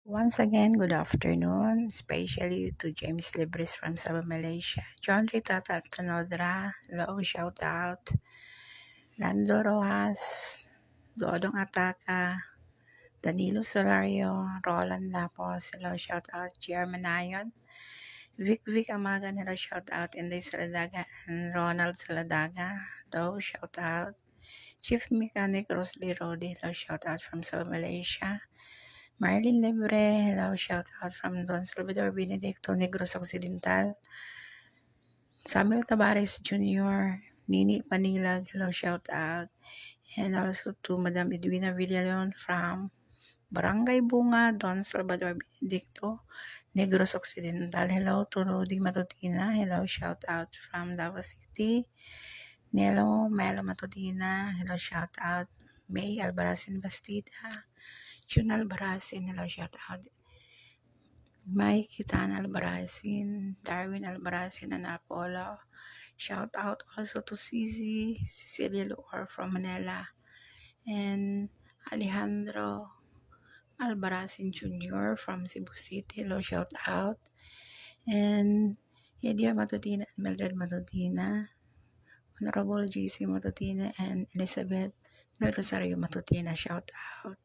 Once again, good afternoon, especially to James Libris from Sabah, Malaysia. John Ritata Tanodra, hello, shout out. Lando Rojas, Dodong Ataka, Danilo Solario, Roland Lapos, hello, shout out. Jerman Ayon, Vic Amagan, hello, shout out. Inday Saladaga and Ronald Saladaga, hello, shout out. Chief Mechanic Rosalie Rodi, hello, shout out from Sabah, Malaysia. Marlene Libre, hello, shout out from Don Salvador Benedicto, Negros Occidental. Samuel Tabares Jr., Nini Panilag, hello, shout out. And also to Madam Edwina Villaleon from Barangay Bunga, Don Salvador Benedicto, Negros Occidental. Hello to Rudy Matutina, hello, shout out from Davao City. Nelo Melo Matutina, hello, shout out. May Albarazin Bastida, Jun Albarazin, hello, shout out. Mike Kitana Albarazin, Darwin Albarazin, and Apollo. Shout out also to Cecilia Luor from Manila, and Alejandro Albarazin Jr. from Cebu City. Hello, shout out. And Yedia Matutina and Mildred Matutina, Honorable JC Matutina and Elizabeth Del Rosario Matutina. Shout out.